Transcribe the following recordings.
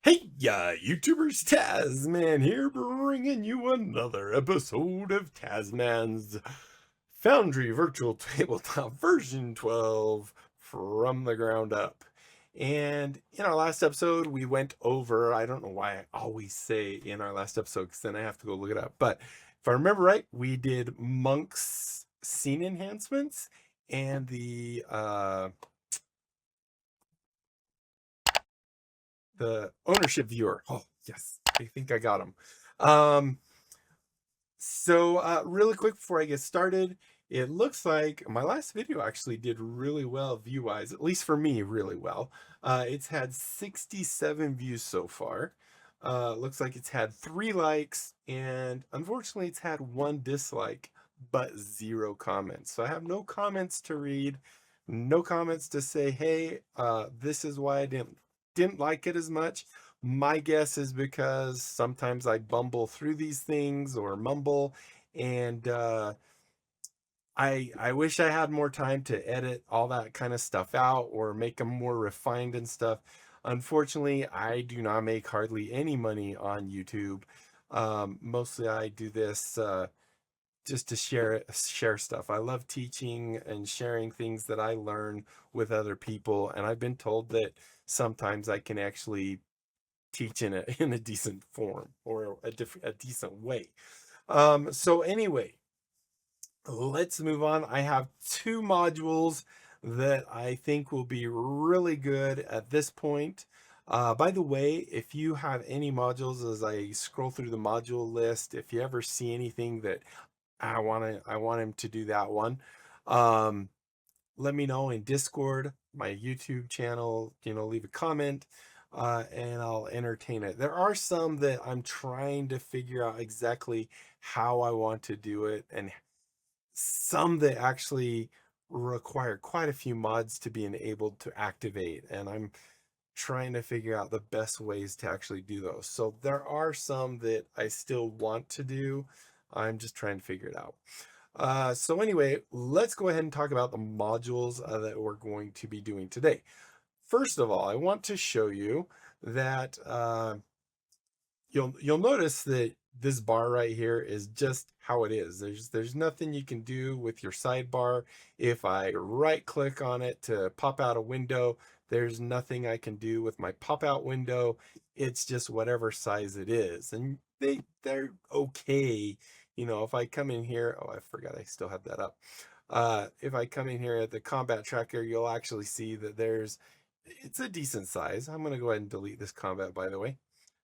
Hey, YouTubers, Tasman here, bringing you another episode of Tasman's Foundry Virtual Tabletop version 12 from the ground up. And in our last episode, we went over, I don't know why I always say in our last episode, because then I have to go look it up. But if I remember right, we did Monk's scene enhancements and the ownership viewer. Oh, yes, I think I got him. Really quick before I get started, it looks like my last video actually did really well view-wise, at least for me, really well. It's had 67 views so far. Looks like it's had 3 likes, and unfortunately it's had 1 dislike, but 0 comments. So I have no comments to read, no comments to say, hey, this is why I didn't like it as much. My guess is because sometimes I bumble through these things or mumble, and I wish I had more time to edit all that kind of stuff out or make them more refined and stuff. Unfortunately, I do not make hardly any money on YouTube. Mostly I do this just to share stuff. I love teaching and sharing things that I learn with other people, and I've been told that sometimes I can actually teach in a decent form or a decent way. So anyway, let's move on. I have 2 modules that I think will be really good at this point. By the way, if you have any modules, as I scroll through the module list, if you ever see anything that I want him to do that one, um, let me know in Discord, my YouTube channel, leave a comment, and I'll entertain it. There are some that I'm trying to figure out exactly how I want to do it, and some that actually require quite a few mods to be enabled to activate, and I'm trying to figure out the best ways to actually do those. So there are some that I still want to do. I'm just trying to figure it out. So anyway, let's go ahead and talk about the modules that we're going to be doing today. First of all, I want to show you that you'll notice that this bar right here is just how it is. There's nothing you can do with your sidebar. If I right click on it to pop out a window, there's nothing I can do with my pop out window. It's just whatever size it is, and they're okay. If I come in here, oh, I forgot I still have that up. If I come in here at the combat tracker, you'll actually see that it's a decent size. I'm going to go ahead and delete this combat, by the way.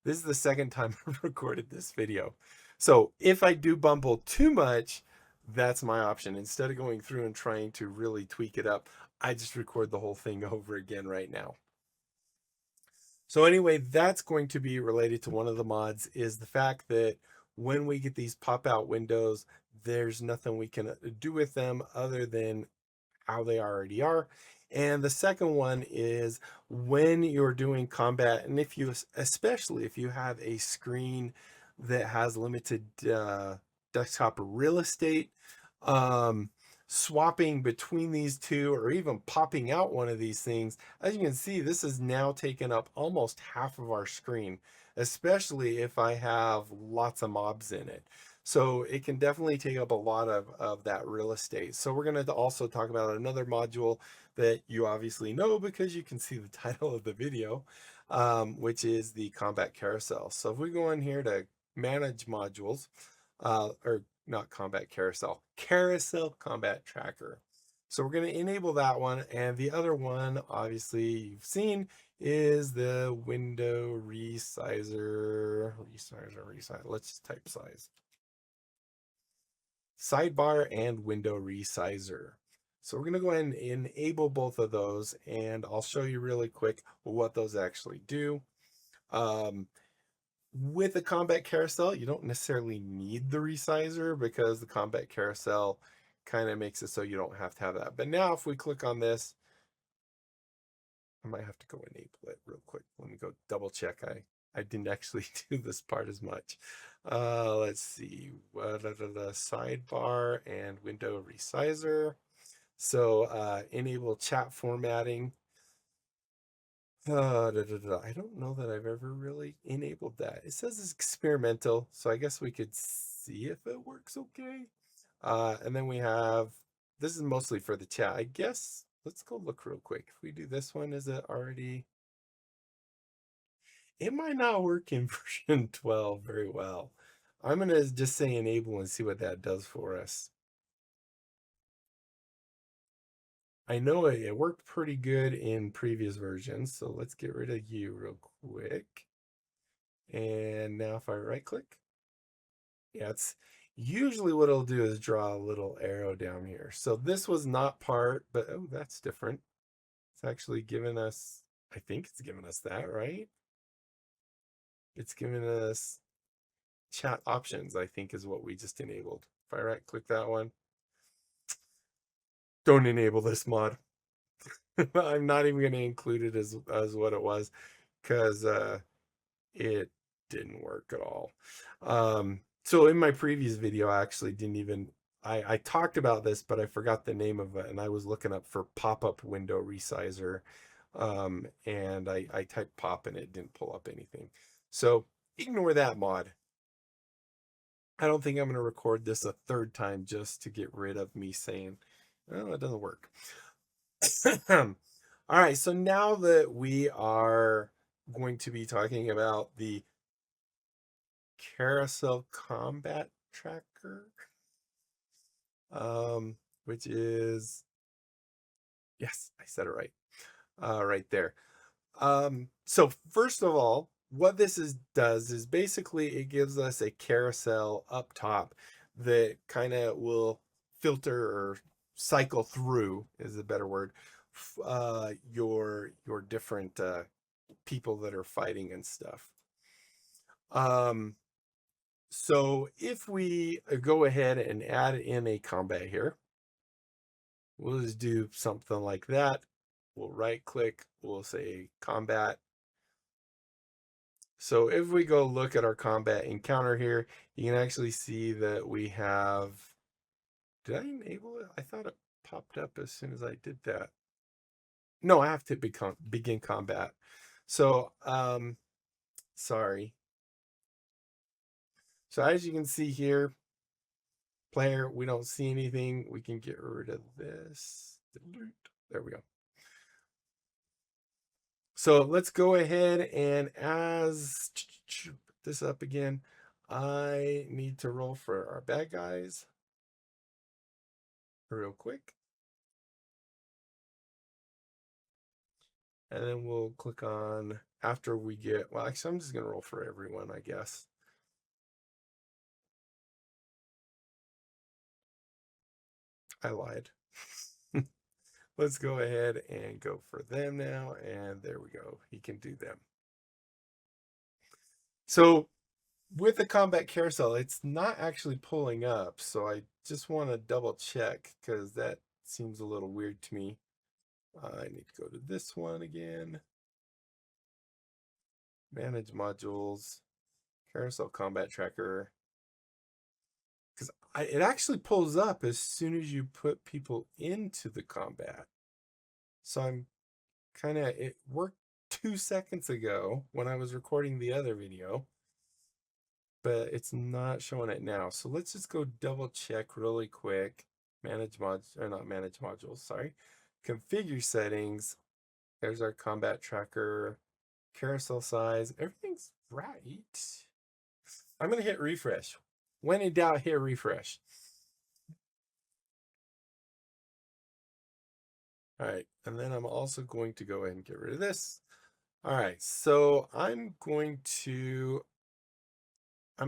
This is the second time I've recorded this video. So if I do bumble too much, that's my option. Instead of going through and trying to really tweak it up, I just record the whole thing over again right now. So anyway, that's going to be related to one of the mods, is the fact that when we get these pop-out windows, there's nothing we can do with them other than how they already are. And the second one is when you're doing combat, and especially if you have a screen that has limited desktop real estate, um, swapping between these two or even popping out one of these things, as you can see, this has now taken up almost half of our screen, especially if I have lots of mobs in it. So it can definitely take up a lot of that real estate. So we're going to also talk about another module that you obviously know because you can see the title of the video, which is the combat carousel. So if we go in here to manage modules, or not combat carousel combat tracker. So we're going to enable that one. And the other one, obviously you've seen, is the window resizer. Let's just type size. Sidebar and window resizer. So we're going to go ahead and enable both of those, and I'll show you really quick what those actually do. With the combat carousel, you don't necessarily need the resizer because the combat carousel kind of makes it so you don't have to have that. But now if we click on this, I might have to go enable it real quick. Let me go double check. I didn't actually do this part as much. Let's see, sidebar and window resizer. So enable chat formatting. I don't know that I've ever really enabled that. It says it's experimental, so I guess we could see if it works okay. And then we have, this is mostly for the chat. I guess, let's go look real quick. If we do this one, is it already? It might not work in version 12 very well. I'm going to just say enable and see what that does for us. I know it worked pretty good in previous versions, so let's get rid of you real quick. And now if I right click, yeah, it's usually what it'll do is draw a little arrow down here. So this was not part, but oh, that's different. It's actually given us, I think it's given us that, right? It's given us chat options, I think is what we just enabled. If I right click that one, don't enable this mod. I'm not even going to include it as what it was because it didn't work at all. So in my previous video, I actually didn't even, I talked about this, but I forgot the name of it, and I was looking up for pop-up window resizer, and I typed pop and it didn't pull up anything. So ignore that mod. I don't think I'm going to record this a third time just to get rid of me saying, oh, it doesn't work. All right, so now that we are going to be talking about the Carousel combat tracker, which is, yes, I said it right, right there. So first of all, what this does is basically it gives us a carousel up top that kind of will filter or cycle through, is a better word, your different people that are fighting and stuff. So if we go ahead and add in a combat here, we'll just do something like that. We'll right click, we'll say combat. So if we go look at our combat encounter here, you can actually see that we have, did I enable it? I thought it popped up as soon as I did that. No, I have to begin combat. So, sorry. So as you can see here, player, we don't see anything. We can get rid of this. There we go. So let's go ahead and as this up again, I need to roll for our bad guys real quick. And then we'll click on after we get, well, actually, I'm just going to roll for everyone, I guess. I lied. Let's go ahead and go for them now. And there we go. He can do them. So with the combat carousel, it's not actually pulling up. So I just want to double check because that seems a little weird to me. I need to go to this one again. Manage modules, carousel combat tracker. Because it actually pulls up as soon as you put people into the combat. So I'm kind of, it worked 2 seconds ago when I was recording the other video, but it's not showing it now. So let's just go double check really quick. Manage modules, or not manage modules, sorry. Configure settings. There's our combat tracker, carousel size. Everything's right. I'm going to hit refresh. When in doubt, hit refresh. All right, and then I'm also going to go ahead and get rid of this. All right, so I'm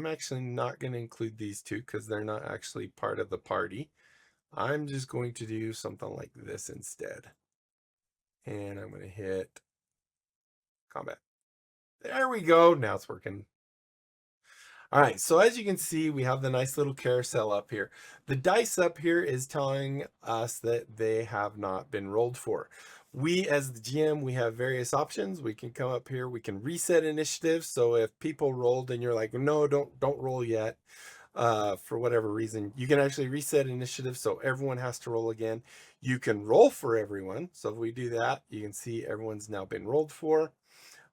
actually not going to include these two because they're not actually part of the party. I'm just going to do something like this instead. And I'm going to hit combat. There we go. Now it's working. All right, so as you can see, we have the nice little carousel up here. The dice up here is telling us that they have not been rolled for. We, as the GM, we have various options. We can come up here, we can reset initiative. So if people rolled and you're like, no, don't roll yet, for whatever reason. You can actually reset initiative, so everyone has to roll again. You can roll for everyone. So if we do that, you can see everyone's now been rolled for.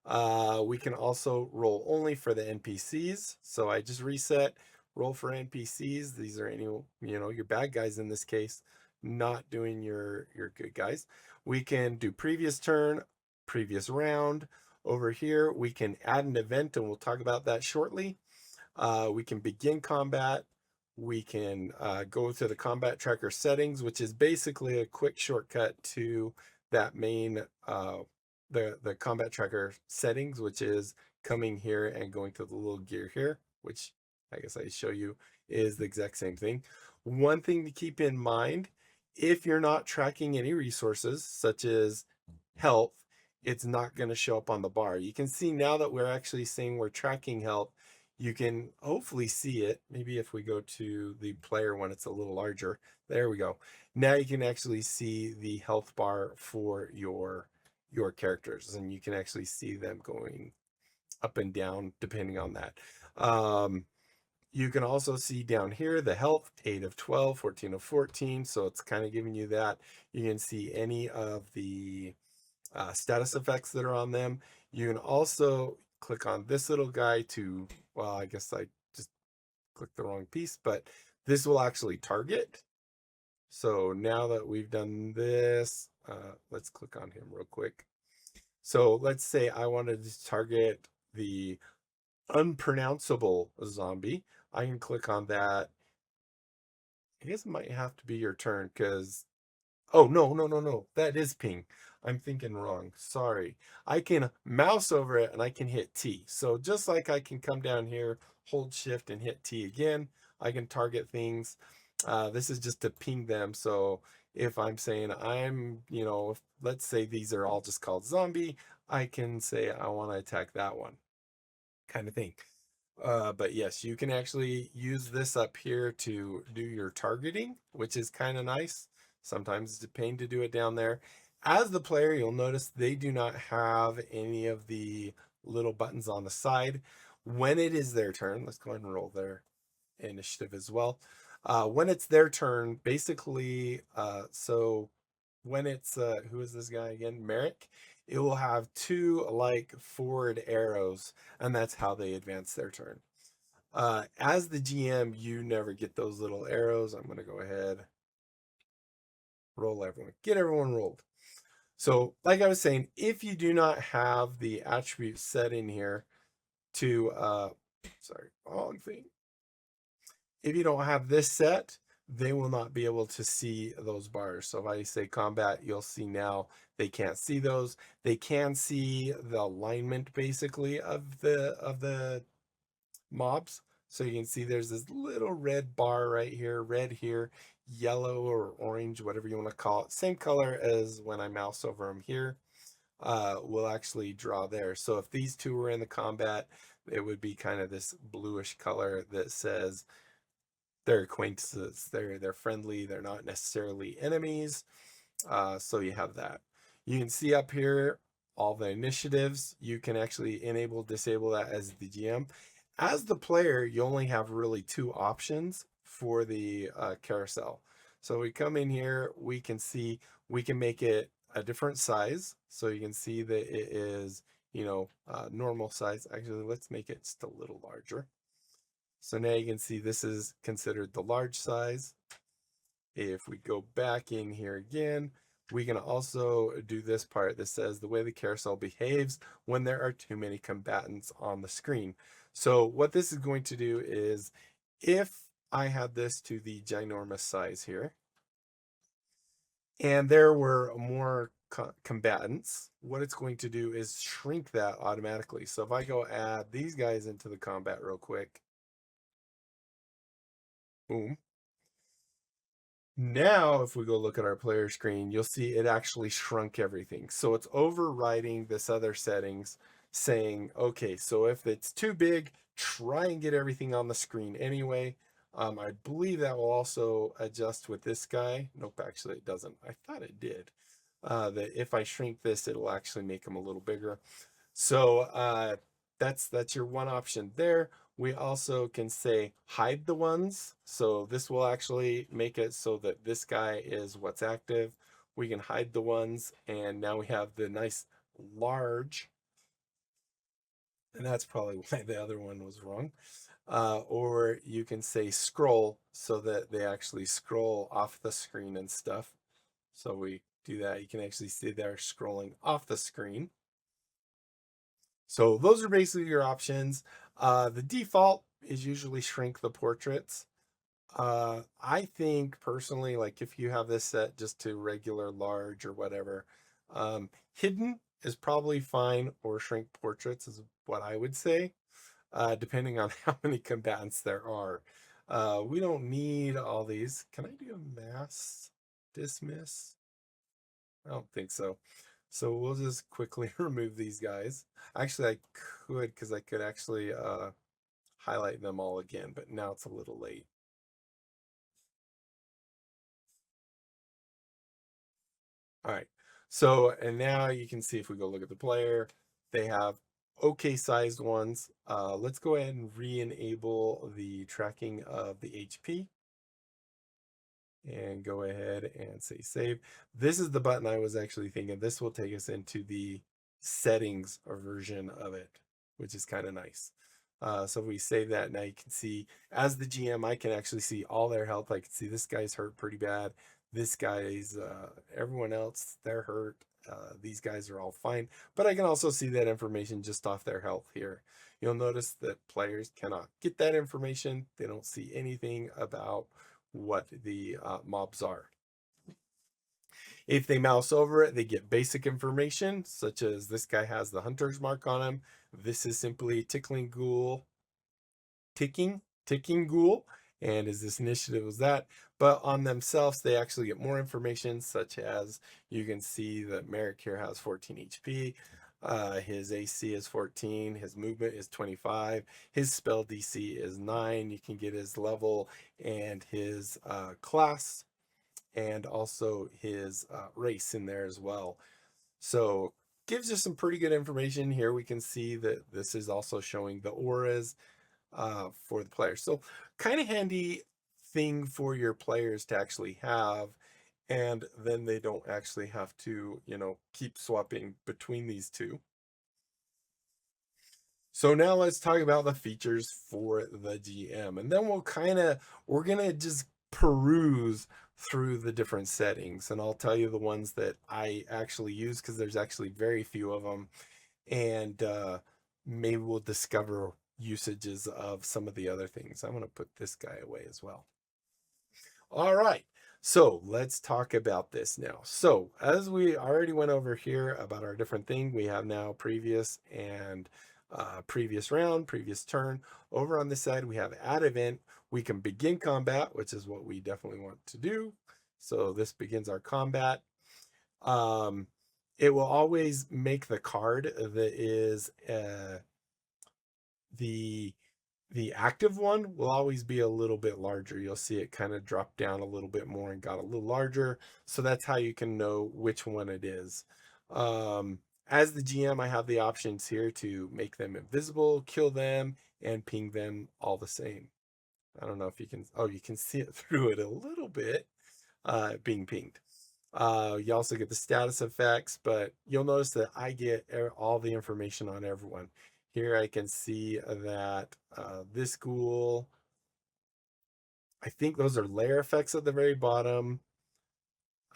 We can also roll only for the NPCs. So I just reset, roll for NPCs. These are any, your bad guys in this case, not doing your good guys. We can do previous turn, previous round. Over here, we can add an event, and we'll talk about that shortly. We can begin combat. We can go to the combat tracker settings, which is basically a quick shortcut to that main the combat tracker settings, which is coming here and going to the little gear here, which I guess I show you is the exact same thing. One thing to keep in mind, if you're not tracking any resources such as health, it's not going to show up on the bar. You can see now that we're actually saying we're tracking health, you can hopefully see it. Maybe if we go to the player when it's a little larger, there we go. Now you can actually see the health bar for your characters, and you can actually see them going up and down depending on that. You can also see down here the health, 8 of 12, 14 of 14. So it's kind of giving you that. You can see any of the status effects that are on them. You can also click on this little guy to, well, I guess I just clicked the wrong piece, but this will actually target. So now that we've done this, let's click on him real quick. So let's say I wanted to target the unpronounceable zombie. I can click on that. I guess it might have to be your turn because, oh, no. That is ping. I'm thinking wrong. Sorry. I can mouse over it and I can hit T. So just like I can come down here, hold shift and hit T again, I can target things. This is just to ping them. So if I'm saying let's say these are all just called zombie, I can say I want to attack that one kind of thing. But yes, you can actually use this up here to do your targeting, which is kind of nice. Sometimes it's a pain to do it down there. As the player, you'll notice they do not have any of the little buttons on the side. When it is their turn, let's go ahead and roll their initiative as well. When it's their turn, basically, so when it's, who is this guy again? Merrick. It will have 2 like forward arrows, and that's how they advance their turn. As the GM, you never get those little arrows. I'm going to go ahead, roll everyone, get everyone rolled. So like I was saying, if you do not have the attributes set in here to, sorry, wrong thing. If you don't have this set, they will not be able to see those bars. So if I say combat, you'll see now they can't see those. They can see the alignment basically of the mobs. So you can see there's this little red bar right here, red here, yellow or orange, whatever you want to call it. Same color as when I mouse over them here, will actually draw there. So if these two were in the combat, it would be kind of this bluish color that says they're acquaintances, they're friendly, they're not necessarily enemies. So you have that. You can see up here all the initiatives. You can actually enable, disable that as the GM. As the player, you only have really 2 options for the carousel. So we come in here, we can see, we can make it a different size. So you can see that it is, normal size. Actually, let's make it just a little larger. So now you can see this is considered the large size. If we go back in here again, we can also do this part that says the way the carousel behaves when there are too many combatants on the screen. So what this is going to do is, if I had this to the ginormous size here, and there were more combatants, what it's going to do is shrink that automatically. So if I go add these guys into the combat real quick, boom. Now, if we go look at our player screen, you'll see it actually shrunk everything. So it's overriding this other settings saying, okay, so if it's too big, try and get everything on the screen anyway. I believe that will also adjust with this guy. Nope, actually it doesn't. I thought it did. That if I shrink this, it'll actually make them a little bigger. So that's your one option there. We also can say hide the ones. So this will actually make it so that this guy is what's active. We can hide the ones, and now we have the nice large, and that's probably why the other one was wrong. Or you can say scroll so that they actually scroll off the screen and stuff. So we do that. You can actually see they're scrolling off the screen. So those are basically your options. The default is usually shrink the portraits. I think personally, like if you have this set just to regular large or whatever, hidden is probably fine, or shrink portraits is what I would say, depending on how many combatants there are. We don't need all these. Can I do a mass dismiss? I don't think so. So we'll just quickly remove these guys. Actually, I could, because I could actually highlight them all again, but now it's a little late. All right. So, and now you can see if we go look at the player, they have okay sized ones. Let's go ahead and re-enable the tracking of the HP. And go ahead and say save. This is the button I was actually thinking. This will take us into the settings version of it, which is kind of nice. So if we save that, now you can see, as the GM, I can actually see all their health. I can see this guy's hurt pretty bad. This guy's, everyone else, they're hurt. These guys are all fine. But I can also see that information just off their health here. You'll notice that players cannot get that information. They don't see anything about what the mobs are. If they mouse over it, they get basic information, such as this guy has the hunter's mark on him. This is simply ticking ghoul, and is this initiative was that. But on themselves, they actually get more information, such as you can see that Merrick here has 14 HP. His AC is 14, his movement is 25, his spell DC is 9. You can get his level and his class, and also his race in there as well. So gives you some pretty good information here. We can see that this is also showing the auras for the players. So kind of handy thing for your players to actually have, and then they don't actually have to, you know, keep swapping between these two. So now let's talk about the features for the GM, and then we're gonna just peruse through the different settings, and I'll tell you the ones that I actually use, because there's actually very few of them, and maybe we'll discover usages of some of the other things. I'm gonna put this guy away as well. All right, so let's talk about this now. So as we already went over here about our different thing, we have now previous and previous round, previous turn. Over on this side, we have add event. We can begin combat, which is what we definitely want to do. So this begins our combat. It will always make the card that is the active one will always be a little bit larger. You'll see it kind of drop down a little bit more and got a little larger. So that's how you can know which one it is. As the GM, I have the options here to make them invisible, kill them, and ping them all the same. I don't know if you can, oh, you can see it through it a little bit, being pinged. You also get the status effects, but you'll notice that I get all the information on everyone. Here I can see that this ghoul, I think those are layer effects at the very bottom.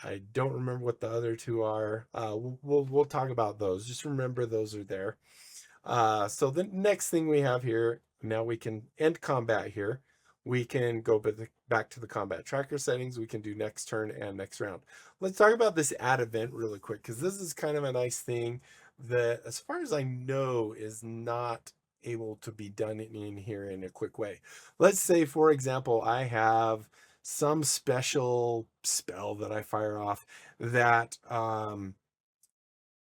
I don't remember what the other two are. We'll talk about those. Just remember those are there. So the next thing we have here, now we can end combat here. We can go back to the combat tracker settings. We can do next turn and next round. Let's talk about this add event really quick, because this is kind of a nice thing that, as far as I know, is not able to be done in here in a quick way. Let's say, for example, I have some special spell that I fire off that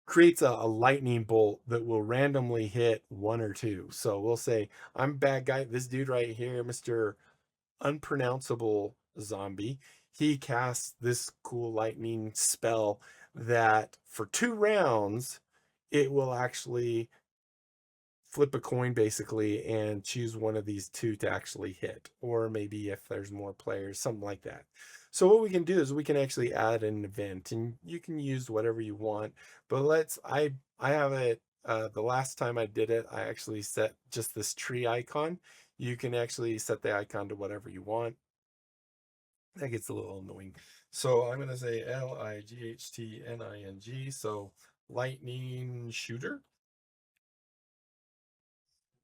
creates a lightning bolt that will randomly hit one or two. So we'll say I'm bad guy. This dude right here, Mr. Unpronounceable Zombie, he casts this cool lightning spell that for 2 rounds, it will actually flip a coin basically and choose one of these two to actually hit, or maybe if there's more players, something like that. So what we can do is we can actually add an event, and you can use whatever you want. But I have it, the last time I did it, I actually set just this tree icon. You can actually set the icon to whatever you want. That gets a little annoying. So I'm going to say LIGHTNING. So lightning shooter.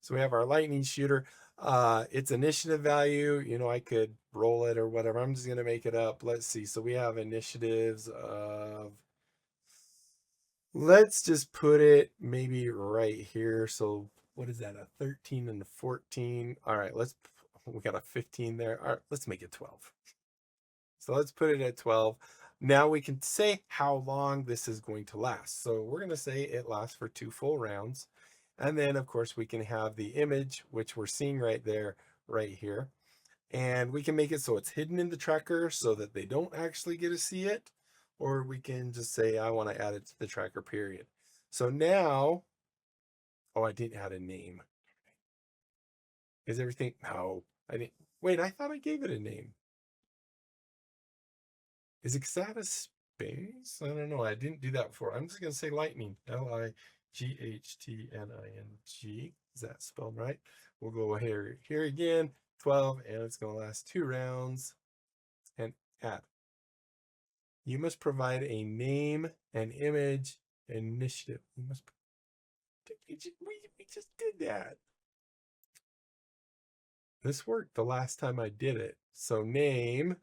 So we have our lightning shooter. Its initiative value, you know, I could roll it or whatever. I'm just going to make it up. Let's see. So we have initiatives of, let's just put it maybe right here. So what is that? A 13 and a 14. All right, we got a 15 there. All right, let's make it 12. So let's put it at 12. Now we can say how long this is going to last. So we're going to say it lasts for 2 full rounds. And then of course we can have the image, which we're seeing right there, right here. And we can make it so it's hidden in the tracker so that they don't actually get to see it. Or we can just say, I want to add it to the tracker period. So now, oh, I didn't add a name. Is everything, no, I didn't. Wait, I thought I gave it a name. Is it that a space? I don't know. I didn't do that before. I'm just going to say lightning. LIGHTNING. Is that spelled right? We'll go here again. 12, and it's going to last 2 rounds. And add. You must provide a name, an image, initiative. We just did that. This worked the last time I did it. So name.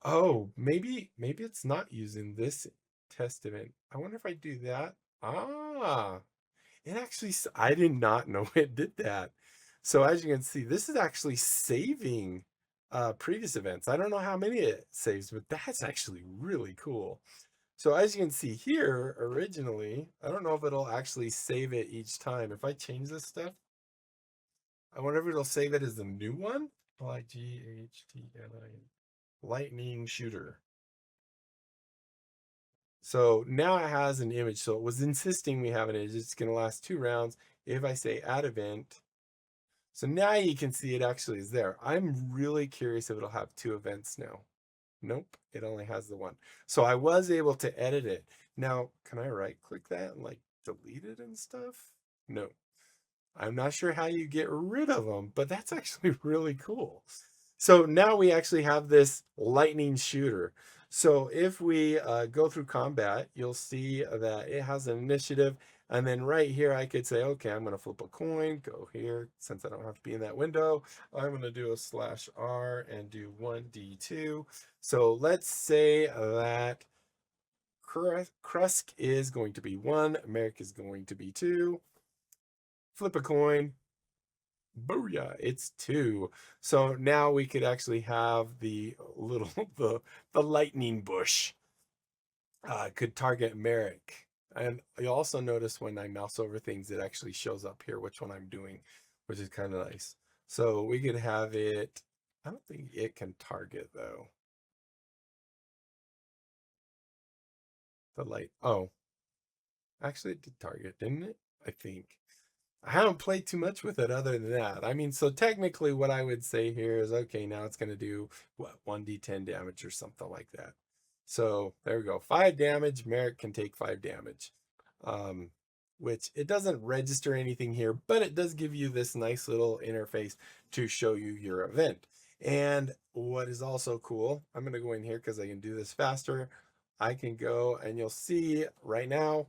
Oh, maybe it's not using this test event. I wonder if I do that. Ah, it actually, I did not know it did that. So as you can see, this is actually saving previous events. I don't know how many it saves, but that's actually really cool. So as you can see here, originally, I don't know if it'll actually save it each time. If I change this stuff, I wonder if it'll save it as a new one. LIGHTNIN. Lightning shooter. So now it has an image. So it was insisting we have an image. It's going to last 2 rounds. If I say add event, so now you can see it actually is there. I'm really curious if it'll have 2 events now. Nope, it only has the one. So I was able to edit it. Now, can I right click that and like delete it and stuff? No. I'm not sure how you get rid of them, but that's actually really cool. So now we actually have this lightning shooter. So if we go through combat, you'll see that it has an initiative. And then right here, I could say, okay, I'm going to flip a coin, go here. Since I don't have to be in that window, I'm going to do a /R and do 1D2. So let's say that Krusk is going to be 1, Merrick is going to be 2. Flip a coin. Booyah, it's 2. So now we could actually have the little, the lightning bush could target Merrick. And you also notice when I mouse over things, it actually shows up here which one I'm doing, which is kind of nice. So we could have it, I don't think it can target though. The light, oh, actually it did target, didn't it? I think. I haven't played too much with it other than that. I mean, so technically what I would say here is, okay, now it's going to do, what, 1d10 damage or something like that. So there we go. 5 damage. Merrick can take 5 damage, which it doesn't register anything here, but it does give you this nice little interface to show you your event. And what is also cool, I'm going to go in here because I can do this faster. I can go and you'll see right now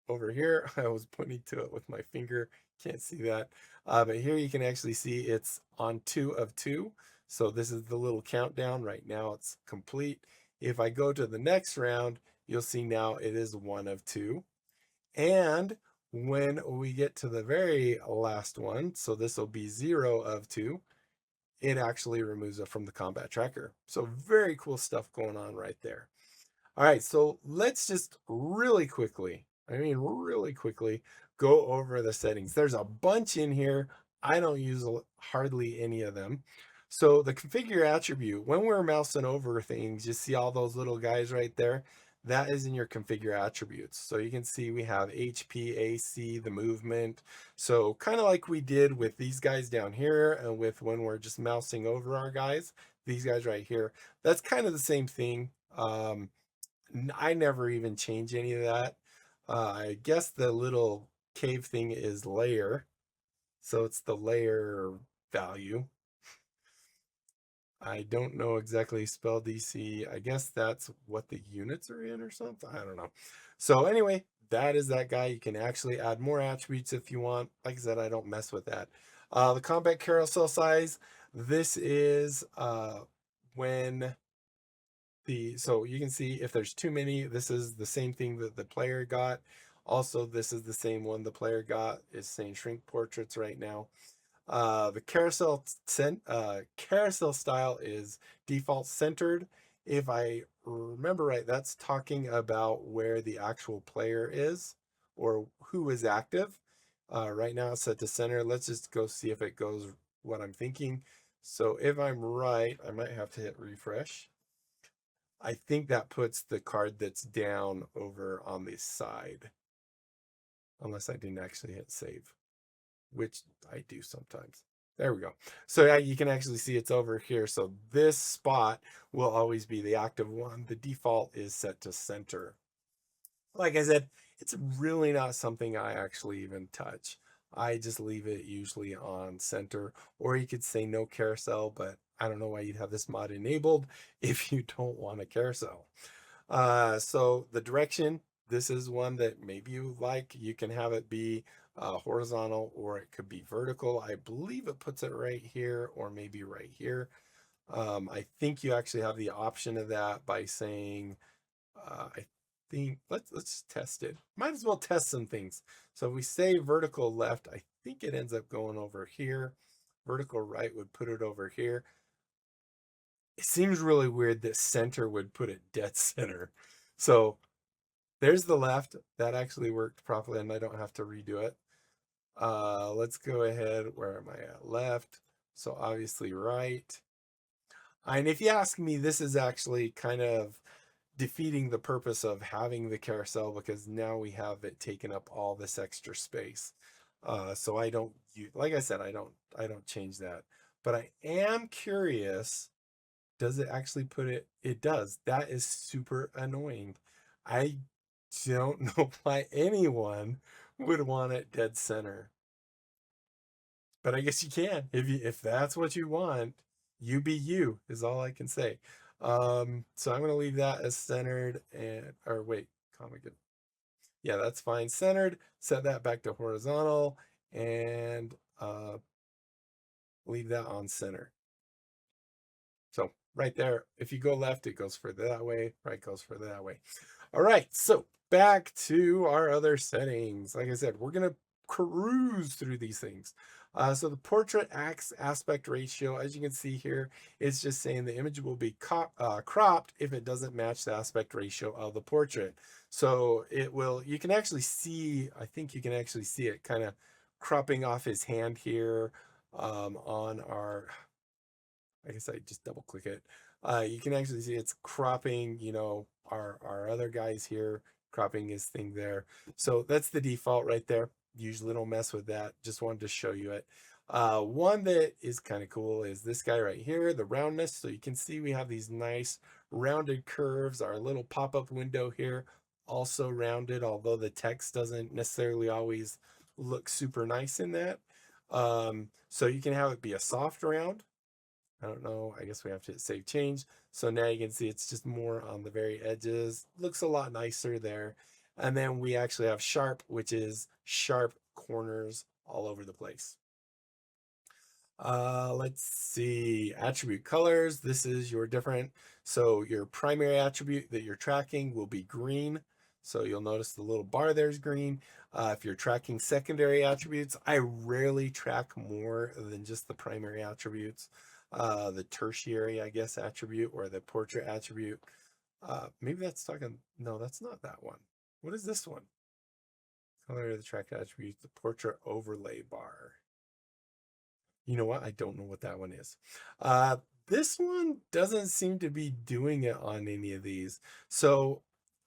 over here, I was pointing to it with my finger. Can't see that. But here you can actually see it's on 2 of 2. So this is the little countdown. Right now it's complete. If I go to the next round, you'll see now it is 1 of 2. And when we get to the very last one, so this will be 0 of 2, it actually removes it from the combat tracker. So very cool stuff going on right there. All right, so let's just really quickly go over the settings. There's a bunch in here. I don't use hardly any of them. So the configure attribute, when we're mousing over things, you see all those little guys right there. that is in your configure attributes. So you can see we have HP, AC, the movement. So kind of like we did with these guys down here and with when we're just mousing over our guys, these guys right here, that's kind of the same thing. I never even change any of that. I guess the little cave thing is layer. So it's the layer value. I don't know exactly spell DC. I guess that's what the units are in or something. I don't know. So anyway, that is that guy. You can actually add more attributes if you want. Like I said, I don't mess with that. The combat carousel size. This is when so you can see if there's too many, this is the same thing that the player got. Also, this is the same one the player got. It's saying shrink portraits right now. The carousel style is default centered. If I remember right, that's talking about where the actual player is or who is active. Right now it's set to center. Let's just go see if it goes what I'm thinking. So if I'm right, I might have to hit refresh. I think that puts the card that's down over on the side. Unless I didn't actually hit save, which I do sometimes. There we go. So yeah, you can actually see it's over here. So this spot will always be the active one. The default is set to center. Like I said, it's really not something I actually even touch. I just leave it usually on center, or you could say no carousel, but I don't know why you'd have this mod enabled if you don't want a carousel. So the direction, this is one that maybe you like. You can have it be horizontal or it could be vertical. I believe it puts it right here or maybe right here. I think you actually have the option of that by saying, I think, let's test it. Might as well test some things. So if we say vertical left, I think it ends up going over here. Vertical right would put it over here. It seems really weird that center would put it dead center. So there's the left. That actually worked properly and I don't have to redo it. Let's go ahead. Where am I at? Left. So obviously right. And if you ask me, this is actually kind of defeating the purpose of having the carousel because now we have it taking up all this extra space. So I don't, like I said, I don't change that. But I am curious, does it actually put it? It does. That is super annoying. I don't know why anyone would want it dead center. But I guess you can. If that's what you want, you be you is all I can say. So I'm gonna leave that as centered and or wait, comic. Yeah, that's fine. Centered, set that back to horizontal and leave that on center. So right there, if you go left, it goes further that way, right goes further that way. All right, so back to our other settings. Like I said, we're gonna cruise through these things. So the portrait aspect ratio, as you can see here, it's just saying the image will be cropped if it doesn't match the aspect ratio of the portrait. So it will, you can actually see, I think you can actually see it kind of cropping off his hand here on our, I guess I just double click it. You can actually see it's cropping, you know, our other guys here, cropping his thing there. So that's the default right there. Usually don't mess with that. Just wanted to show you it. One that is kind of cool is this guy right here, the roundness. So you can see we have these nice rounded curves. Our little pop-up window here also rounded, although the text doesn't necessarily always look super nice in that. So you can have it be a soft round. I don't know. I guess we have to hit save change. So now you can see it's just more on the very edges. Looks a lot nicer there. And then we actually have sharp, which is sharp corners all over the place. Let's see, attribute colors. This is your different, so your primary attribute that you're tracking will be green. So you'll notice the little bar there's green. If you're tracking secondary attributes, I rarely track more than just the primary attributes. The tertiary, I guess, attribute or the portrait attribute. Maybe that's talking, no, that's not that one. What is this one? Color of the track attribute, the portrait overlay bar. You know what? I don't know what that one is. This one doesn't seem to be doing it on any of these. So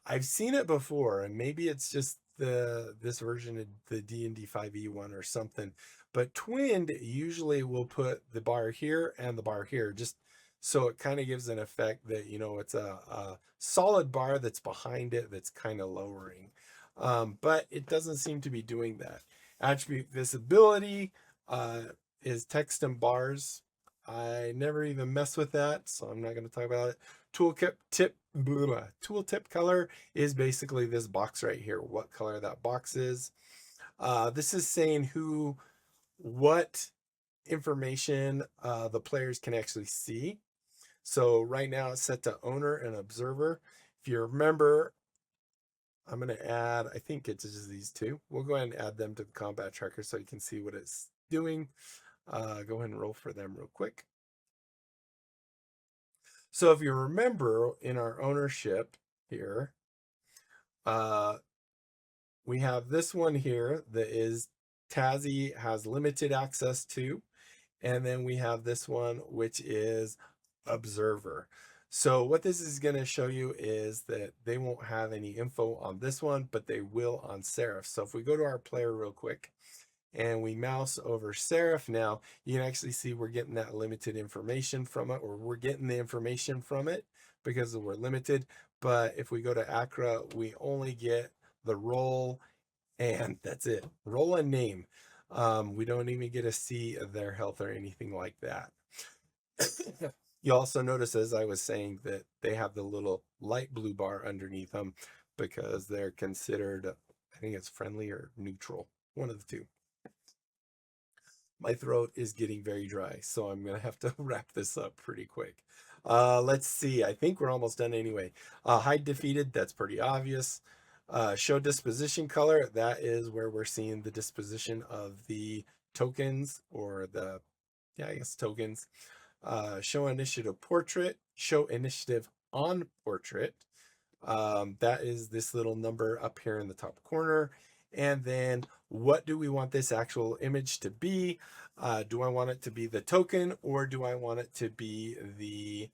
I've seen it before, and maybe it's just this version of the D&D 5e1 or something. But Twinned usually will put the bar here and the bar here, just so it kind of gives an effect that, you know, it's a solid bar that's behind it that's kind of lowering. But it doesn't seem to be doing that. Attribute visibility is text and bars. I never even mess with that, so I'm not going to talk about it. Tooltip color is basically this box right here, what color that box is. This is saying what information the players can actually see. So right now it's set to owner and observer. If you remember, I'm going to add, I think it's just these two. We'll go ahead and add them to the combat tracker so you can see what it's doing. Go ahead and roll for them real quick. So if you remember in our ownership here, we have this one here that is Tazzy has limited access to, and then we have this one which is observer. So what this is going to show you is that they won't have any info on this one, but they will on Seraph. So if we go to our player real quick and we mouse over Seraph, now you can actually see we're getting that limited information from it, or we're getting the information from it because we're limited. But if we go to Acra, we only get the role, and that's it. Role and name. We don't even get to see their health or anything like that. You also notice, as I was saying, that they have the little light blue bar underneath them because they're considered, I think it's friendly or neutral, one of the two. My throat is getting very dry, so I'm gonna have to wrap this up pretty quick. Let's see, I think we're almost done anyway. Hide defeated, that's pretty obvious. Show disposition color, that is where we're seeing the disposition of the tokens, or the, yeah, I guess tokens. Show initiative portrait, show initiative on portrait. That is this little number up here in the top corner. And then what do we want this actual image to be? Do I want it to be the token, or do I want it to be the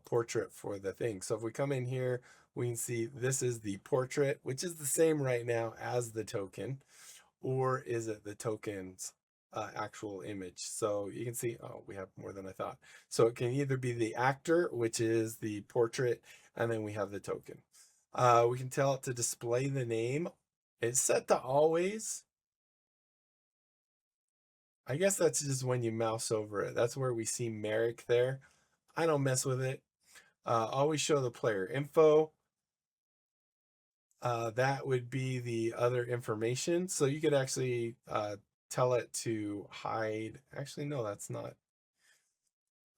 portrait for the thing? So if we come in here, we can see this is the portrait, which is the same right now as the token, or is it the token's actual image? So you can see, oh, we have more than I thought. So it can either be the actor, which is the portrait, and then we have the token. We can tell it to display the name. It's set to always. I guess that's just when you mouse over it. That's where we see Merrick there. I don't mess with it. Always show the player info. That would be the other information. So you could actually tell it to hide. Actually, no, that's not.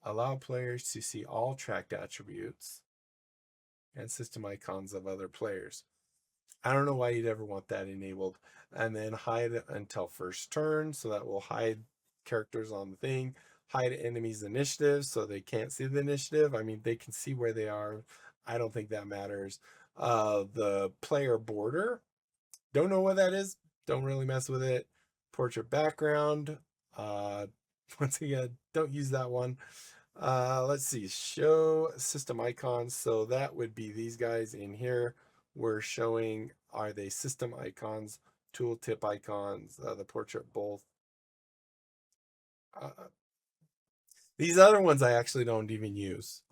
Allow players to see all tracked attributes and system icons of other players. I don't know why you'd ever want that enabled. And then hide until first turn, so that will hide characters on the thing. Hide enemies' initiative, so they can't see the initiative. I mean, they can see where they are. I don't think that matters. The player border, don't know what that is. Don't really mess with it. Portrait background. Once again, don't use that one. Let's see, show system icons. So that would be these guys in here. We're showing, are they system icons, tooltip icons, the portrait both. These other ones I actually don't even use.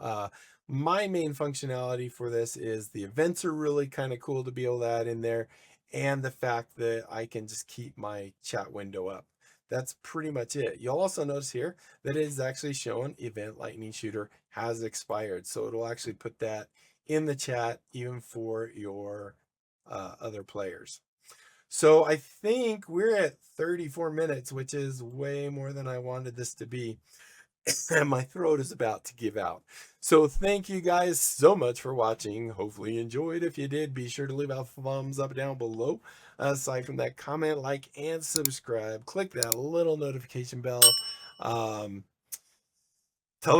My main functionality for this is the events are really kind of cool to be able to add in there, and the fact that I can just keep my chat window up. That's pretty much it. You'll also notice here that it is actually showing event lightning shooter has expired. So it'll actually put that in the chat even for your other players. So I think we're at 34 minutes, which is way more than I wanted this to be. And my throat is about to give out. So thank you guys so much for watching. Hopefully you enjoyed. If you did, be sure to leave a thumbs up down below. Aside from that, comment, like, and subscribe. Click that little notification bell. Tell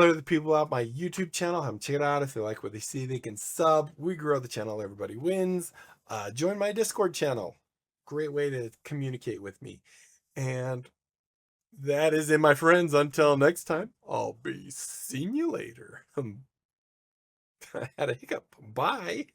other people about my YouTube channel. Have them check it out. If they like what they see, they can sub. We grow the channel. Everybody wins. Join my Discord channel. Great way to communicate with me. And that is it, my friends. Until next time, I'll be seeing you later. I had a hiccup. Bye.